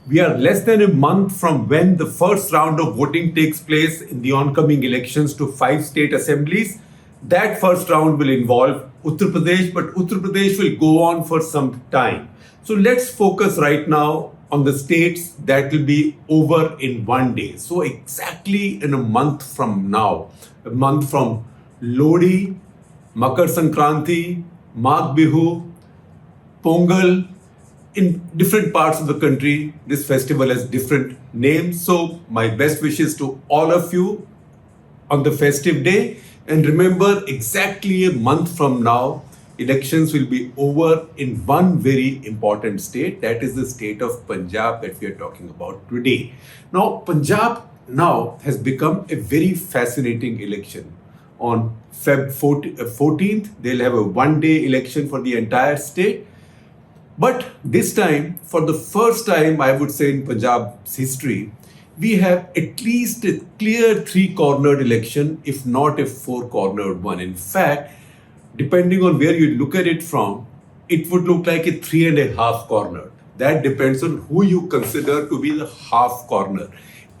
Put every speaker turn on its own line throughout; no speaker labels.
We are less than a month from when the first round of voting takes place in the oncoming elections to 5 state assemblies. That first round will involve Uttar Pradesh, but Uttar Pradesh will go on for some time. So let's focus right now on the states that will be over in one day. So exactly in a month from now, a month from Lodi, Makar Sankranti, Magh Bihu, Pongal, in different parts of the country, this festival has different names. So my best wishes to all of you on the festive day. And remember, exactly a month from now, elections will be over in one very important state. That is the state of Punjab that we are talking about today. Now, Punjab now has become a very fascinating election. On Feb 14th, they'll have a one-day election for the entire state. But this time, for the first time, I would say in Punjab's history, we have at least a clear three-cornered election, if not a four-cornered one. In fact, depending on where you look at it from, it would look like a 3.5 cornered. That depends on who you consider to be the half corner.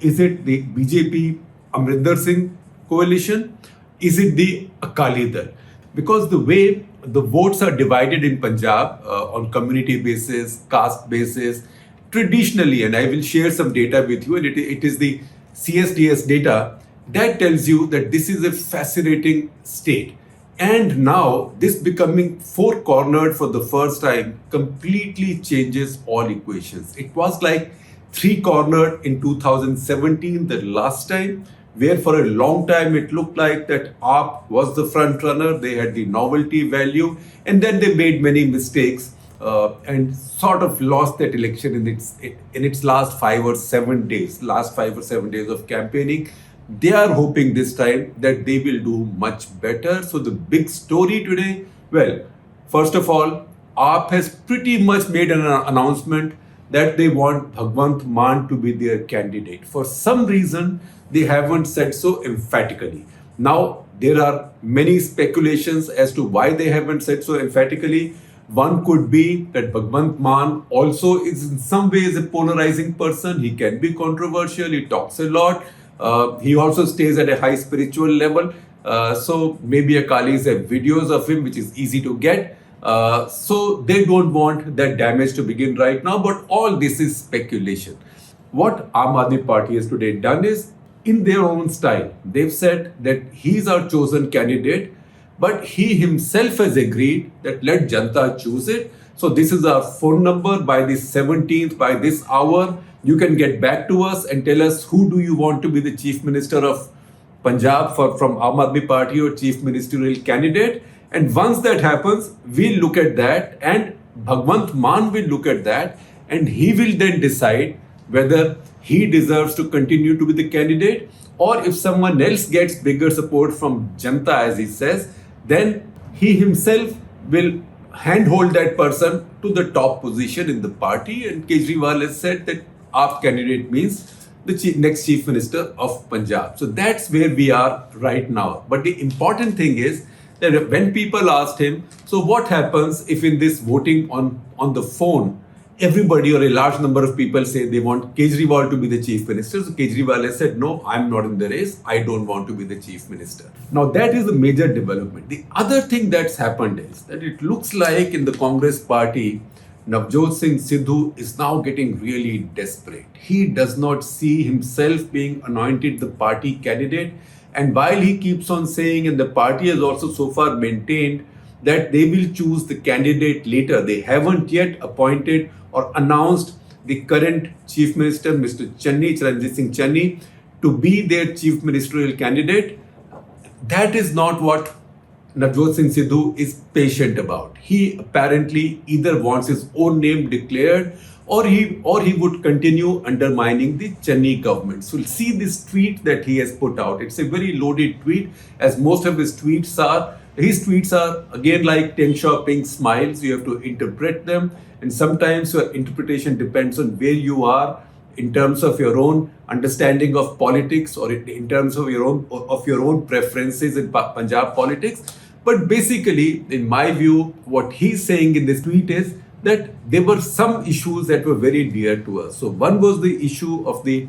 Is it the BJP Amarinder Singh coalition? Is it the Akali Dal? Because the way the votes are divided in Punjab on community basis, caste basis, traditionally, and I will share some data with you, and it is the CSDS data that tells you that this is a fascinating state. And now this becoming four-cornered for the first time completely changes all equations. It was like three-cornered in 2017, the last time, where for a long time it looked like that AAP was the front runner. They had the novelty value, and then they made many mistakes and sort of lost that election in its last 5 or 7 days. Last 5 or 7 days of campaigning. They are hoping this time that they will do much better. So the big story today, well, first of all, AAP has pretty much made an announcement that they want Bhagwant Mann to be their candidate. For some reason, they haven't said so emphatically. Now, there are many speculations as to why they haven't said so emphatically. One could be that Bhagwant Mann also is in some ways a polarizing person. He can be controversial. He talks a lot. He also stays at a high spiritual level. So maybe Akalis have videos of him, which is easy to get. So they don't want that damage to begin right now. But all this is speculation. What Aam Aadmi Party has today done is, in their own style, they've said that he's our chosen candidate, but he himself has agreed that let Janta choose it. So this is our phone number. By the 17th, by this hour, you can get back to us and tell us who do you want to be the Chief Minister of Punjab from Aam Aadmi Party or Chief Ministerial candidate. And once that happens, we'll look at that and Bhagwant Mann will look at that and he will then decide whether he deserves to continue to be the candidate, or if someone else gets bigger support from Janta, as he says, then he himself will handhold that person to the top position in the party. And Kejriwal has said that our candidate means the next Chief Minister of Punjab. So that's where we are right now. But the important thing is that when people asked him, so what happens if in this voting on the phone, everybody or a large number of people say they want Kejriwal to be the Chief Minister. So Kejriwal has said, no, I'm not in the race. I don't want to be the Chief Minister. Now that is a major development. The other thing that's happened is that it looks like in the Congress party, Navjot Singh Sidhu is now getting really desperate. He does not see himself being anointed the party candidate. And while he keeps on saying, and the party has also so far maintained that they will choose the candidate later, they haven't yet appointed or announced the current Chief Minister, Mr. Channi, Charanjit SIngh Channi, to be their Chief Ministerial candidate. That is not what Navjot Singh Sidhu is patient about. He apparently either wants his own name declared or he would continue undermining the Channi government. So we'll see this tweet that he has put out. It's a very loaded tweet, as most of his tweets are. His tweets are again like 10 shopping smiles. You have to interpret them. And sometimes your interpretation depends on where you are in terms of your own understanding of politics or in terms of your own preferences in Punjab politics. But basically, in my view, what he's saying in this tweet is that there were some issues that were very dear to us. So one was the issue of the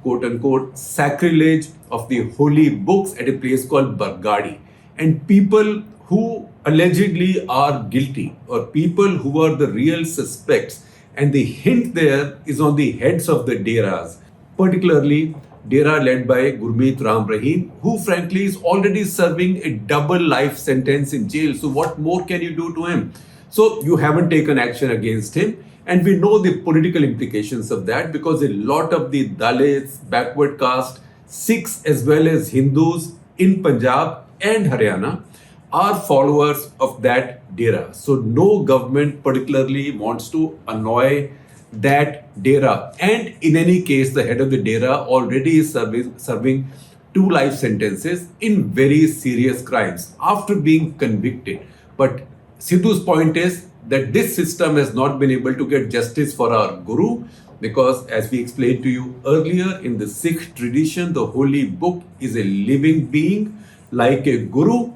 quote unquote sacrilege of the holy books at a place called Bargadi. And people who allegedly are guilty or people who are the real suspects, and the hint there is on the heads of the Deras, particularly Dera led by Gurmeet Ram Rahim, who frankly is already serving a double life sentence in jail. So what more can you do to him? So you haven't taken action against him. And we know the political implications of that, because a lot of the Dalits, backward caste, Sikhs as well as Hindus in Punjab and Haryana are followers of that Dera. So no government particularly wants to annoy that Dera. And in any case, the head of the Dera already is serving 2 life sentences in very serious crimes after being convicted. But Sidhu's point is that this system has not been able to get justice for our Guru, because as we explained to you earlier, in the Sikh tradition, the holy book is a living being like a Guru.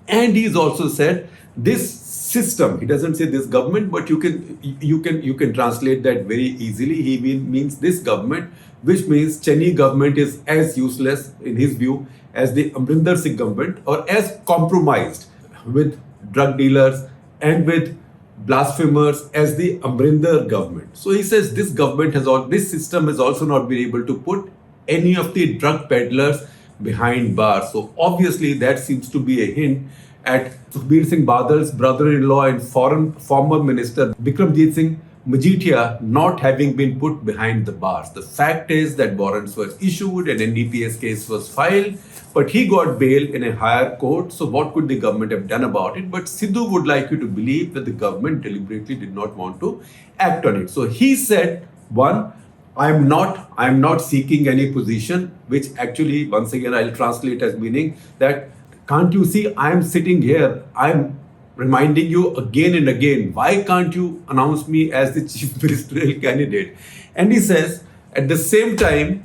And he's also said this system, he doesn't say this government, but you can translate that very easily. He means this government, which means Channi government is as useless in his view as the Amarinder Singh government, or as compromised with drug dealers and with blasphemers as the Amarinder government. So he says this government this system has also not been able to put any of the drug peddlers behind bars. So obviously that seems to be a hint at Sukhbir Singh Badal's brother-in-law and former minister Bikramjit Singh Majithia not having been put behind the bars. The fact is that warrants were issued, an NDPS case was filed, but he got bail in a higher court. So what could the government have done about it? But Sidhu would like you to believe that the government deliberately did not want to act on it. So he said, one, I'm not seeking any position, which actually, once again, I'll translate as meaning that, can't you see I'm sitting here, I'm reminding you again and again, why can't you announce me as the chief ministerial candidate? And he says, at the same time,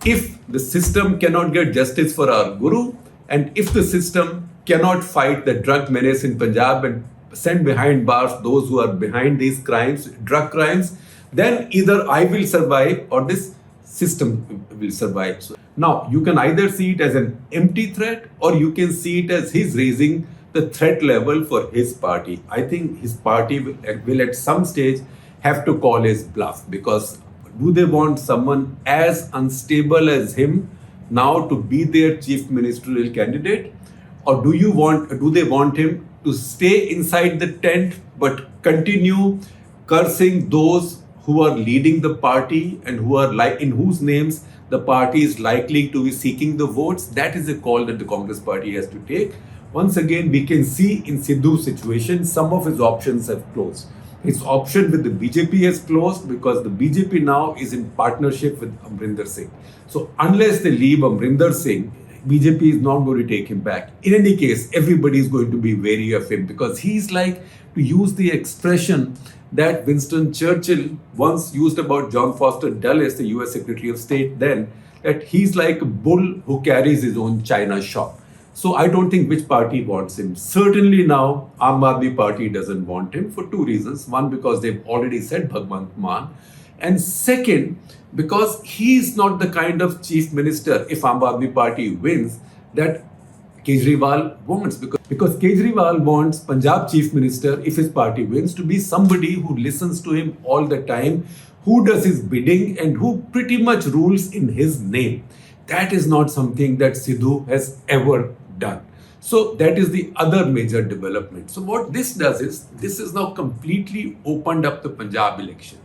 if the system cannot get justice for our Guru, and if the system cannot fight the drug menace in Punjab and send behind bars those who are behind these crimes, drug crimes, then either I will survive or this system will survive. So now, you can either see it as an empty threat, or you can see it as he's raising the threat level for his party. I think his party will at some stage have to call his bluff, because do they want someone as unstable as him now to be their chief ministerial candidate? Or do they want him to stay inside the tent but continue cursing those who are leading the party and who are in whose names the party is likely to be seeking the votes? That is a call that the Congress party has to take. Once again, we can see in Sidhu's situation, some of his options have closed. His option with the BJP has closed because the BJP now is in partnership with Amarinder Singh. So unless they leave Amarinder Singh, BJP is not going to take him back. In any case, everybody is going to be wary of him, because he's like, to use the expression that Winston Churchill once used about John Foster Dulles, the US Secretary of State then, that he's like a bull who carries his own china shop. So I don't think which party wants him. Certainly now, Aam Aadmi Party doesn't want him for 2 reasons. One, because they've already said Bhagwant Mann. And second, because he's not the kind of chief minister, if Aam Aadmi Party wins, that Kejriwal wants. Because Kejriwal wants Punjab chief minister, if his party wins, to be somebody who listens to him all the time, who does his bidding and who pretty much rules in his name. That is not something that Sidhu has ever done. So that is the other major development. So what this does is, this has now completely opened up the Punjab election.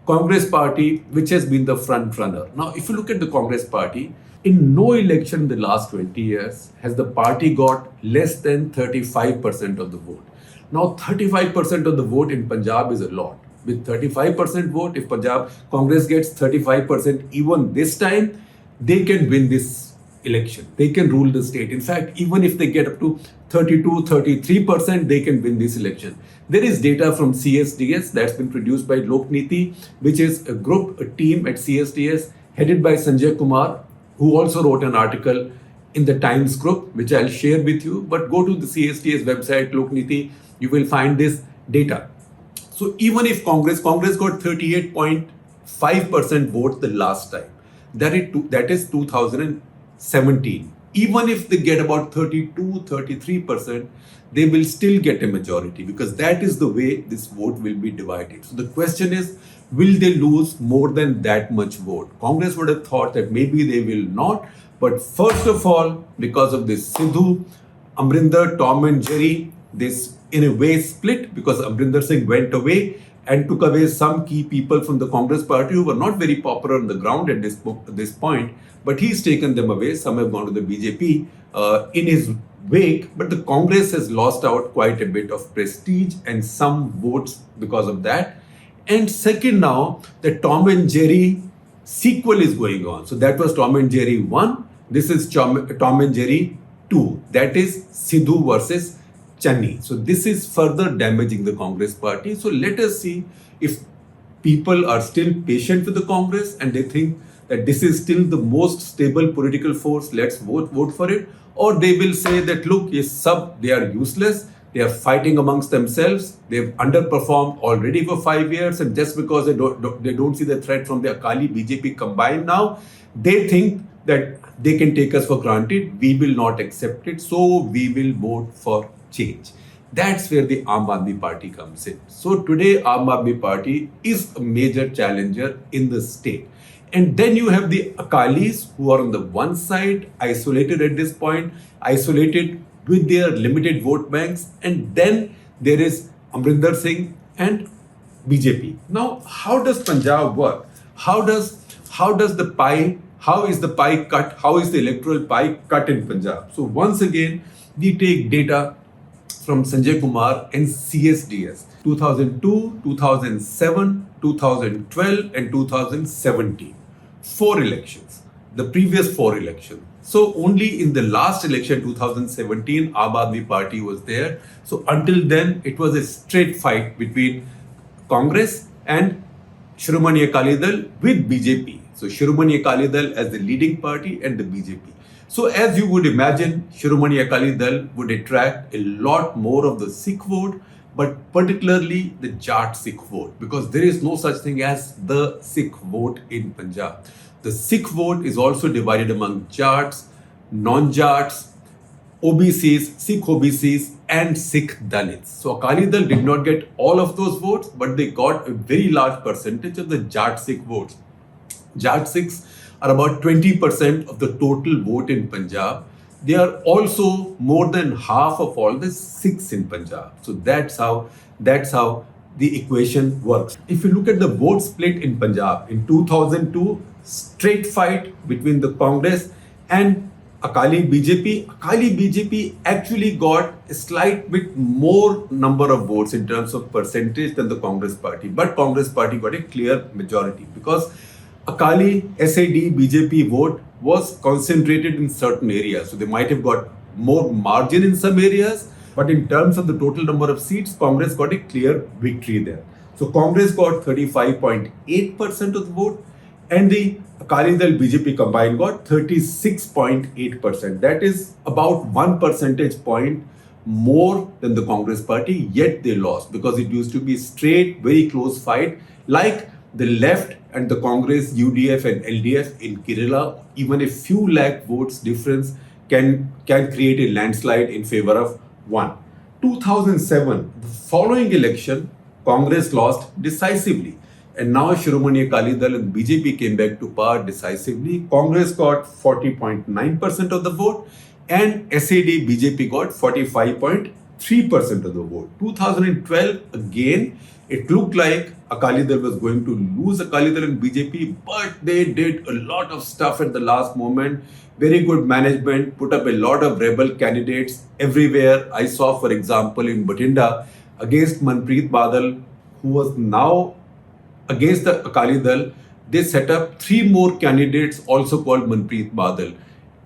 Congress party, which has been the front runner. Now, if you look at the Congress party, in no election in the last 20 years has the party got less than 35% of the vote. Now, 35% of the vote in Punjab is a lot. With 35% vote, if Punjab Congress gets 35% even this time, they can win this election. They can rule the state. In fact, even if they get up to 32, 33%, they can win this election. There is data from CSDS that's been produced by Lokniti, which is a group, a team at CSDS headed by Sanjay Kumar, who also wrote an article in the Times group, which I'll share with you. But go to the CSDS website, Lokniti, you will find this data. So even if Congress got 38.5% vote the last time, that is 2017. Even if they get about 33%, they will still get a majority, because that is the way this vote will be divided. So the question is, will they lose more than that much vote? Congress would have thought that maybe they will not. But first of all, because of this Sidhu, Amarinder, Tom and Jerry, this in a way split, because Amarinder Singh went away and took away some key people from the Congress party who were not very popular on the ground at this point. But he's taken them away. Some have gone to the BJP in his wake. But the Congress has lost out quite a bit of prestige and some votes because of that. And second, now the Tom and Jerry sequel is going on. So that was Tom and Jerry 1. This is Tom and Jerry 2. That is Sidhu versus Channi. So this is further damaging the Congress party. So let us see if people are still patient with the Congress and they think that this is still the most stable political force, let's vote for it. Or they will say that, look, they are useless. They are fighting amongst themselves. They've underperformed already for 5 years, and just because they don't see the threat from the Akali BJP combined now, they think that they can take us for granted. We will not accept it, so we will vote for change. That's where the Aam Aadmi Party comes in. So today, Aam Aadmi Party is a major challenger in the state. And then you have the Akalis, who are on the one side, isolated at this point, isolated with their limited vote banks. And then there is Amarinder Singh and BJP. Now, how does Punjab work? How is the pie cut? How is the electoral pie cut in Punjab? So once again, we take data from Sanjay Kumar and CSDS, 2002, 2007, 2012 and 2017. 4 elections, the previous 4 elections. So only in the last election, 2017, Aam Aadmi Party was there. So until then, it was a straight fight between Congress and Shiromani Akali Dal with BJP. So Shiromani Akali Dal as the leading party and the BJP. So as you would imagine, Shiromani Akali Dal would attract a lot more of the Sikh vote, but particularly the Jat Sikh vote, because there is no such thing as the Sikh vote in Punjab. The Sikh vote is also divided among Jats, non-Jats, OBCs, Sikh OBCs and Sikh Dalits. So Akali Dal did not get all of those votes, but they got a very large percentage of the Jat Sikh votes. Jat Sikhs are about 20% of the total vote in Punjab. They are also more than half of all the Sikhs in Punjab. So that's how the equation works. If you look at the vote split in Punjab in 2002, straight fight between the Congress and Akali BJP. Akali BJP actually got a slight bit more number of votes in terms of percentage than the Congress party, but Congress party got a clear majority because Akali SAD BJP vote was concentrated in certain areas. So they might have got more margin in some areas, but in terms of the total number of seats, Congress got a clear victory there. So Congress got 35.8% of the vote and the Akali Dal BJP combined got 36.8%. That is about 1 percentage point more than the Congress party, yet they lost because it used to be straight, very close fight like the left and the Congress, UDF and LDF in Kerala. Even a few lakh votes difference can create a landslide in favor of one. 2007, the following election, Congress lost decisively. And now Shiromani Akali Dal and BJP came back to power decisively. Congress got 40.9% of the vote and SAD BJP got 45.3% of the vote. 2012, again, it looked like Akali Dal was going to lose Akali Dal and BJP, but they did a lot of stuff at the last moment. Very good management, put up a lot of rebel candidates everywhere. I saw, for example, in Bathinda, against Manpreet Badal, who was now against the Akali Dal, they set up 3 more candidates also called Manpreet Badal,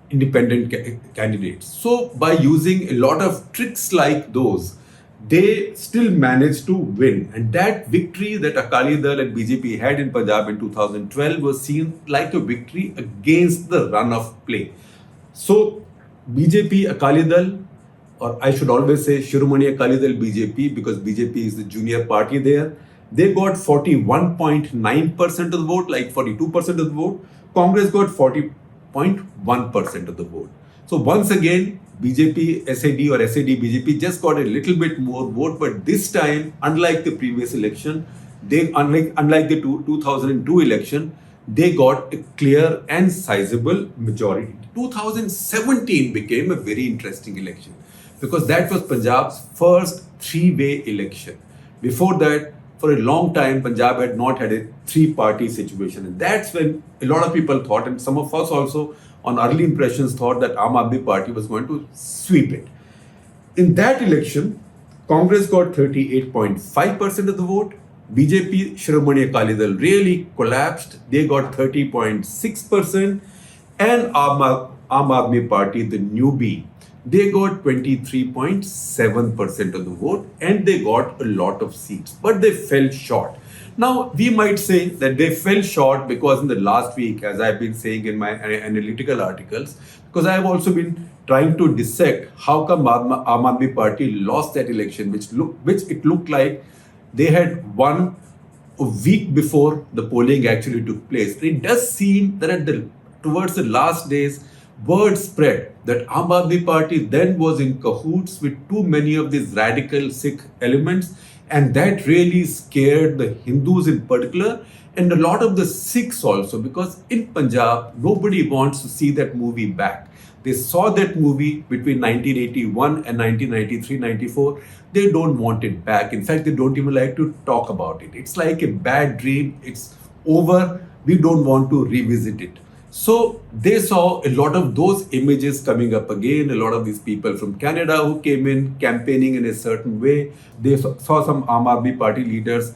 independent candidates. So by using a lot of tricks like those, they still managed to win. And that victory that Akali Dal and BJP had in Punjab in 2012 was seen like a victory against the run of play. So BJP, Akali Dal or I should always say Shiromani Akali Dal BJP, because BJP is the junior party there. They got 41.9% of the vote, like 42% of the vote. Congress got 40.1% of the vote. So once again, BJP, SAD or SAD BJP just got a little bit more vote, but this time, unlike the previous election, unlike the 2002 election, they got a clear and sizable majority. 2017 became a very interesting election because that was Punjab's first three-way election. Before that, for a long time, Punjab had not had a three-party situation. And that's when a lot of people thought, and some of us also on early impressions thought, that Aam Aadmi Party was going to sweep it. In that election, Congress got 38.5% of the vote. BJP, Shiromani Akali Dal, really collapsed. They got 30.6%. And Aam Aadmi Party, the newbie, they got 23.7% of the vote, and they got a lot of seats, but they fell short. Now, we might say that they fell short because in the last week, as I've been saying in my analytical articles, because I have also been trying to dissect how come Aam Aadmi Party lost that election, which it looked like they had won a week before the polling actually took place. It does seem that towards the last days, word spread that Aam Aadmi Party then was in cahoots with too many of these radical Sikh elements, and that really scared the Hindus in particular and a lot of the Sikhs also, because in Punjab, nobody wants to see that movie back. They saw that movie between 1981 and 1993-94. They don't want it back. In fact, they don't even like to talk about it. It's like a bad dream. It's over. We don't want to revisit it. So they saw a lot of those images coming up again, a lot of these people from Canada who came in campaigning in a certain way. They saw some Aam Aadmi Party leaders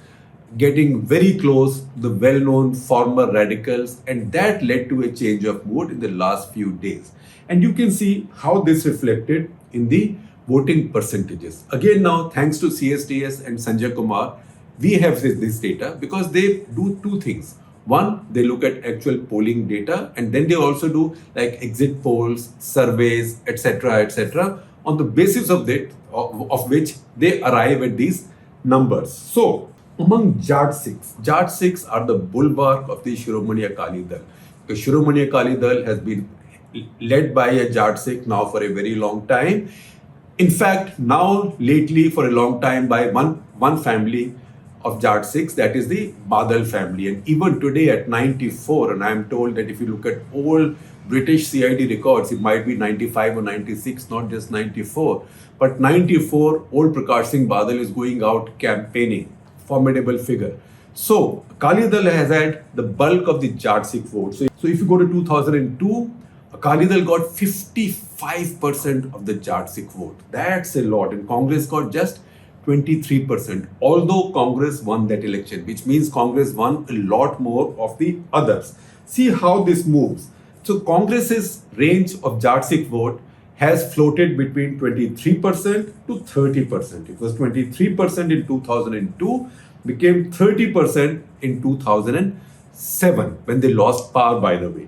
getting very close to the well-known former radicals, and that led to a change of mood in the last few days. And you can see how this reflected in the voting percentages. Again now, thanks to CSTS and Sanjay Kumar, we have this data because they do two things. One, they look at actual polling data, and then they also do like exit polls, surveys, etc. On the basis of which they arrive at these numbers. So, among Jat Sikhs are the bulwark of the Shiromani Akali Dal. The Shiromani Akali Dal has been led by a Jat Sikh now for a very long time. In fact, now lately for a long time by one family of Jat Sikhs, that is the Badal family. And even today at 94, and I am told that if you look at old British CID records, it might be 95 or 96, not just 94. But 94, old Prakash Singh Badal is going out campaigning. Formidable figure. So, Akali Dal has had the bulk of the Jat Sikh vote. So if you go to 2002, Akali Dal got 55% of the Jat Sikh vote. That's a lot. And Congress got just 23%, although Congress won that election, which means Congress won a lot more of the others. See how this moves. So Congress's range of Jat Sikh vote has floated between 23% to 30%. It was 23% in 2002, became 30% in 2007, when they lost power, by the way.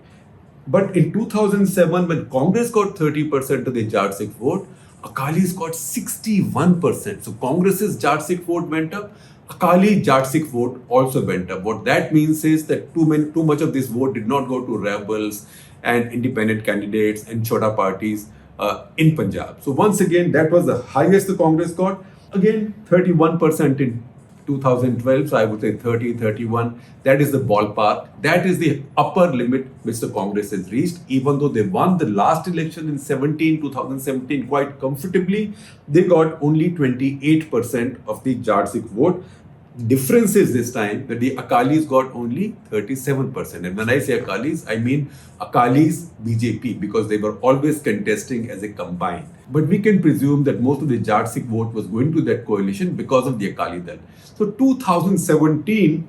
But in 2007, when Congress got 30% of the Jat Sikh vote, Akali's got 61%. So Congress's Jat Sikh vote went up. Akali Jat Sikh vote also went up. What that means is that too much of this vote did not go to rebels and independent candidates and chota parties in Punjab. So once again, that was the highest the Congress got. Again, 31% in 2012. So I would say 30, 31. That is the ballpark. That is the upper limit which the Congress has reached. Even though they won the last election in 2017 quite comfortably, they got only 28% of the Jat Sikh vote. Difference is this time that the Akalis got only 37%. And when I say Akalis, I mean Akalis BJP, because they were always contesting as a combined. But we can presume that most of the Jat Sikh vote was going to that coalition because of the Akali Dal. So 2017,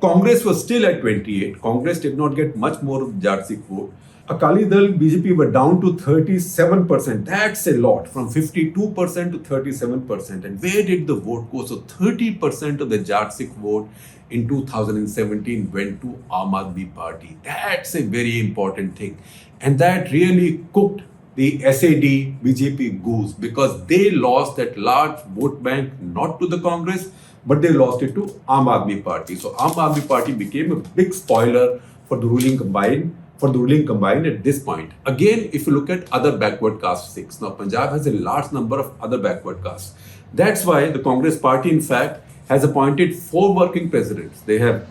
Congress was still at 28. Congress did not get much more of the Jat Sikh vote. Akali Dal, BJP were down to 37%. That's a lot, from 52% to 37%. And where did the vote go? So 30% of the Jat Sikh vote in 2017 went to Aam Aadmi Party. That's a very important thing. And that really cooked the SAD BJP goose, because they lost that large vote bank not to the Congress, but they lost it to Aam Aadmi Party. So Aam Aadmi Party became a big spoiler for the ruling combined at this point. Again, if you look at other backward caste Sikhs, now Punjab has a large number of other backward castes. That's why the Congress Party, in fact, has appointed 4 working presidents. They have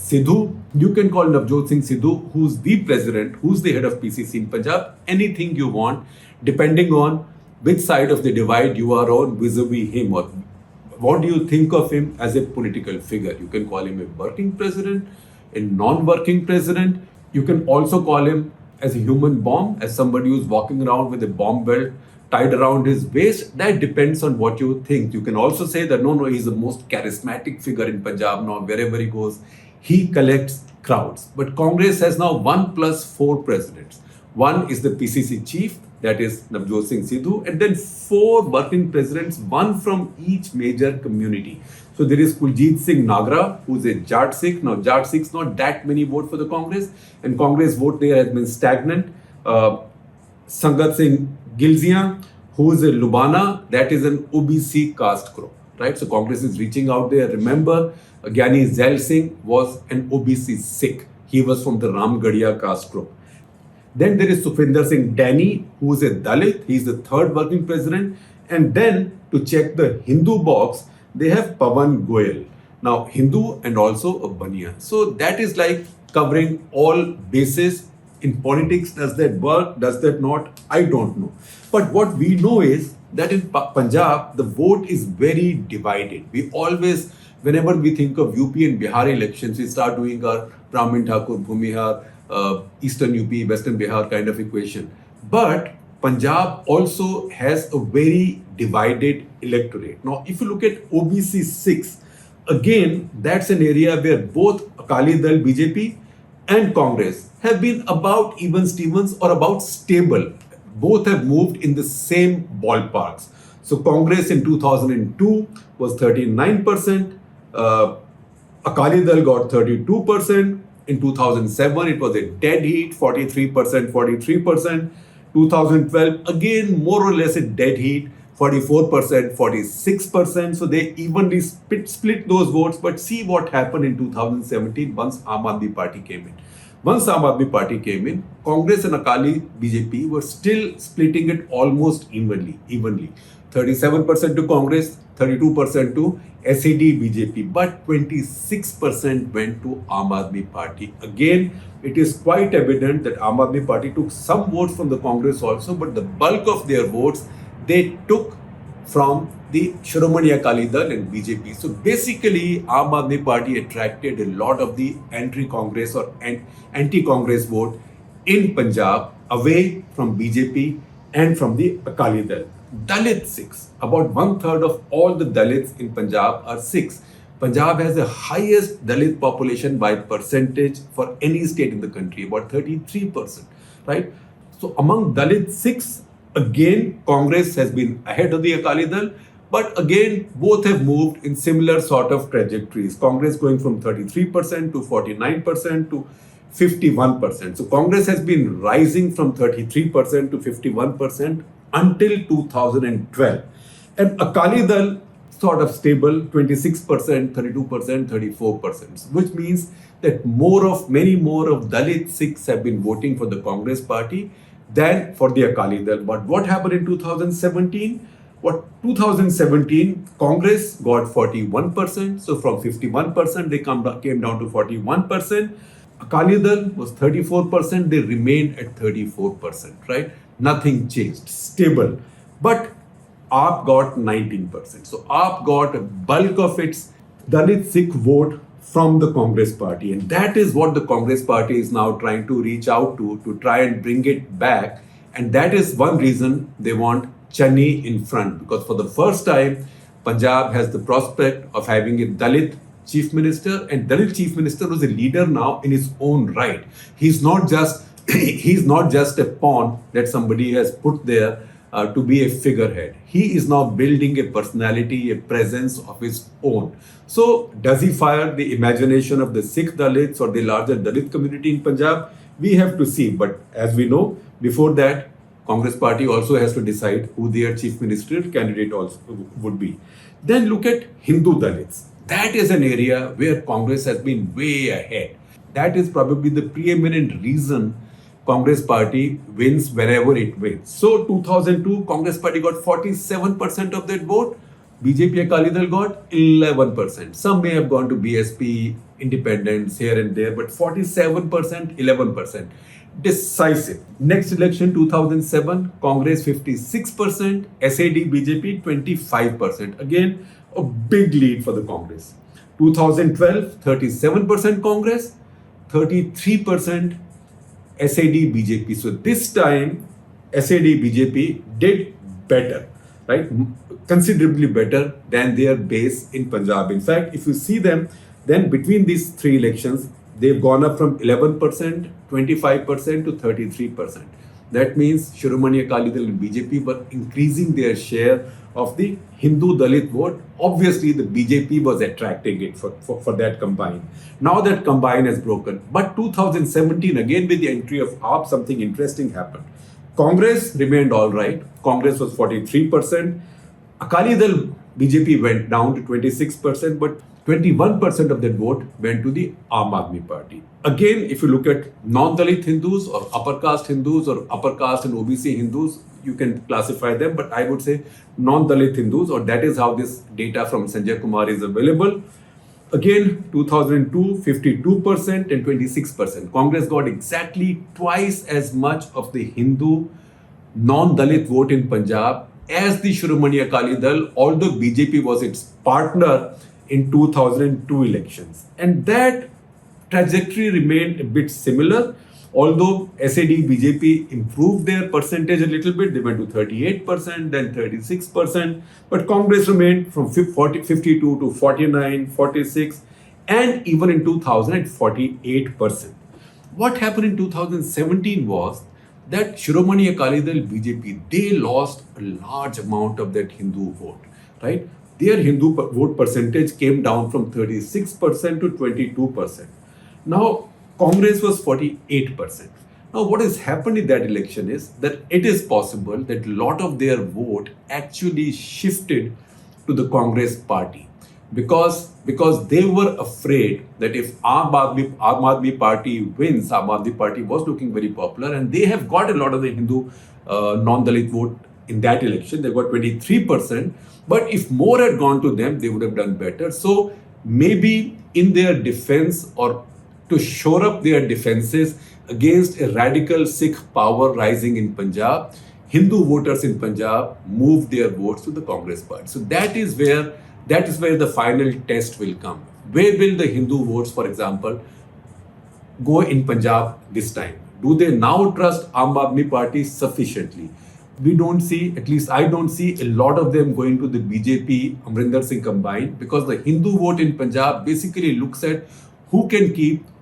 Sidhu, you can call Navjot Singh Sidhu, who's the president, who's the head of PCC in Punjab, anything you want, depending on which side of the divide you are on vis-a-vis him, or what do you think of him as a political figure. You can call him a working president, a non-working president. You can also call him as a human bomb, as somebody who's walking around with a bomb belt tied around his waist. That depends on what you think. You can also say that no, he's the most charismatic figure in Punjab now. Wherever he goes, he collects crowds. But Congress has now 1 plus 4 presidents. One is the PCC chief, that is Navjot Singh Sidhu, and then 4 working presidents, one from each major community. So there is Kuljit Singh Nagra, who's a Jat Sikh. Now Jat Sikhs, not that many vote for the Congress, and Congress vote there has been stagnant. Sangat Singh Gilzia, who is a Lubana, that is an OBC caste group, right? So Congress is reaching out there. Remember, Gyani Zail Singh was an OBC Sikh. He was from the Ramgarhia caste group. Then there is Sukhvinder Singh Danny, who is a Dalit. He is the 3rd working president. And then to check the Hindu box, they have Pawan Goyal. Now Hindu and also a Baniya. So that is like covering all bases. In politics, does that work? Does that not? I don't know. But what we know is that in Punjab, the vote is very divided. We always, whenever we think of UP and Bihar elections, we start doing our Brahmin Thakur, Bhumihar, Eastern UP, Western Bihar kind of equation. But Punjab also has a very divided electorate. Now, if you look at OBC 6, again, that's an area where both Akali Dal, BJP and Congress have been about even Stevens or about stable. Both have moved in the same ballparks. So Congress in 2002 was 39%, Akali Dal got 32%, in 2007 it was a dead heat, 43%, 2012 again more or less a dead heat, 44%, 46%. So they evenly split those votes. But see what happened in 2017 once Aam Aadmi Party came in. Once Aam Aadmi Party came in, Congress and Akali BJP were still splitting it almost evenly. 37% to Congress, 32% to SAD BJP, but 26% went to Aam Aadmi Party. Again, it is quite evident that Aam Aadmi Party took some votes from the Congress also, but the bulk of their votes they took from the Shiromani Akali Dal and BJP. So basically, Aam Aadmi Party attracted a lot of the anti-Congress or anti-Congress vote in Punjab away from BJP and from the Akali Dal. Dalit Sikhs, about 1/3 of all the Dalits in Punjab are Sikhs. Punjab has the highest Dalit population by percentage for any state in the country, about 33%, right? So among Dalit Sikhs, again, Congress has been ahead of the Akali Dal, but again, both have moved in similar sort of trajectories. Congress going from 33% to 49% to 51%. So Congress has been rising from 33% to 51% until 2012. And Akali Dal sort of stable, 26%, 32%, 34%, which means that many more of Dalit Sikhs have been voting for the Congress party than for the Akali Dal. But what happened in 2017? 2017, Congress got 41%. So from 51%, they came down to 41%. Akali Dal was 34%. They remained at 34%, right? Nothing changed, stable. But AAP got 19%. So AAP got a bulk of its Dalit Sikh vote from the Congress party. And that is what the Congress party is now trying to reach out to try and bring it back. And that is one reason they want Channi in front. Because for the first time, Punjab has the prospect of having a Dalit chief minister. And Dalit chief minister was a leader now in his own right. He's not just a pawn that somebody has put there to be a figurehead. He is now building a personality, a presence of his own. So does he fire the imagination of the Sikh Dalits or the larger Dalit community in Punjab? We have to see. But as we know, before that, Congress party also has to decide who their chief ministerial candidate also would be. Then look at Hindu Dalits. That is an area where Congress has been way ahead. That is probably the preeminent reason Congress party wins wherever it wins. So 2002, Congress party got 47% of that vote. BJP Akali Dal got 11%. Some may have gone to BSP, independents here and there, but 47%, 11%. Decisive. Next election 2007, Congress 56%, SAD BJP 25%. Again, a big lead for the Congress. 2012, 37% Congress, 33% SAD BJP. So this time, SAD BJP did better, right? Considerably better than their base in Punjab. In fact, if you see them, then between these three elections, they've gone up from 11%, 25% to 33%. That means Shiromani Akali Dal and BJP were increasing their share of the Hindu Dalit vote. Obviously, the BJP was attracting it for that combine. Now that combine has broken. But 2017, again with the entry of AAP, something interesting happened. Congress remained all right. Congress was 43%. Akali Dal BJP went down to 26%, but 21% of that vote went to the Aam Aadmi Party. Again, if you look at non-Dalit Hindus or upper caste Hindus or upper caste and OBC Hindus, you can classify them, but I would say non-Dalit Hindus, or that is how this data from Sanjay Kumar is available. Again, 2002, 52% and 26%. Congress got exactly twice as much of the Hindu non-Dalit vote in Punjab as the Shiromani Akali Dal, although BJP was its partner in 2002 elections. And that trajectory remained a bit similar, although SAD BJP improved their percentage a little bit. They went to 38%, then 36%, but Congress remained from 52 to 49, 46, and even in 2000 at 48%. What happened in 2017 was that Shiromani Akali Dal BJP, they lost a large amount of that Hindu vote, right? Their Hindu vote percentage came down from 36% to 22%. Now, Congress was 48%. Now, what has happened in that election is that it is possible that a lot of their vote actually shifted to the Congress party because they were afraid that if Aam Aadmi Party wins, Aam Aadmi Party was looking very popular and they have got a lot of the Hindu non-Dalit vote in that election. They got 23%. But if more had gone to them, they would have done better. So maybe in their defense or to shore up their defenses against a radical Sikh power rising in Punjab, Hindu voters in Punjab moved their votes to the Congress party. So that is where the final test will come. Where will the Hindu votes, for example, go in Punjab this time? Do they now trust Aam Aadmi Party sufficiently? We don't see, at least I don't see a lot of them going to the BJP Amarinder Singh combine, because the Hindu vote in Punjab basically looks at who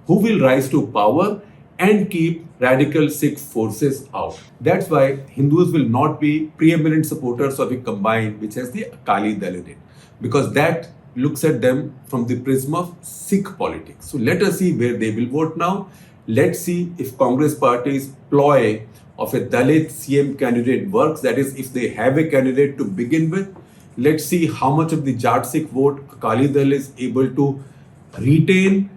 will rise to power and keep radical Sikh forces out. That's why Hindus will not be preeminent supporters of a combine which has the Akali Dal in it, because that looks at them from the prism of Sikh politics. So let us see where they will vote now. Let's see if Congress party's ploy of a Dalit CM candidate works. That is, if they have a candidate to begin with. Let's see how much of the Jat Sikh vote Akali Dal is able to retain.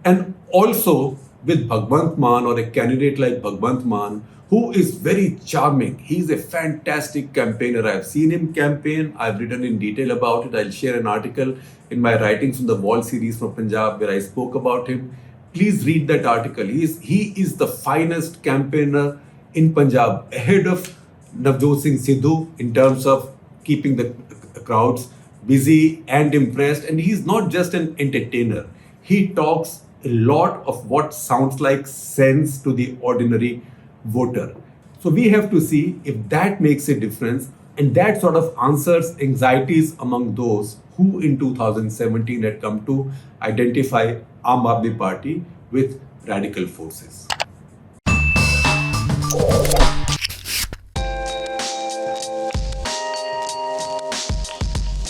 And also with Bhagwant Mann, or a candidate like Bhagwant Mann, who is very charming. He's a fantastic campaigner. I've seen him campaign. I've written in detail about it. I'll share an article in my writings from the Wall series from Punjab where I spoke about him. Please read that article. He is the finest campaigner in Punjab, ahead of Navjot Singh Sidhu in terms of keeping the crowds busy and impressed. And he's not just an entertainer. He talks a lot of what sounds like sense to the ordinary voter. So we have to see if that makes a difference, and that sort of answers anxieties among those who in 2017 had come to identify Aam Aadmi Party with radical forces.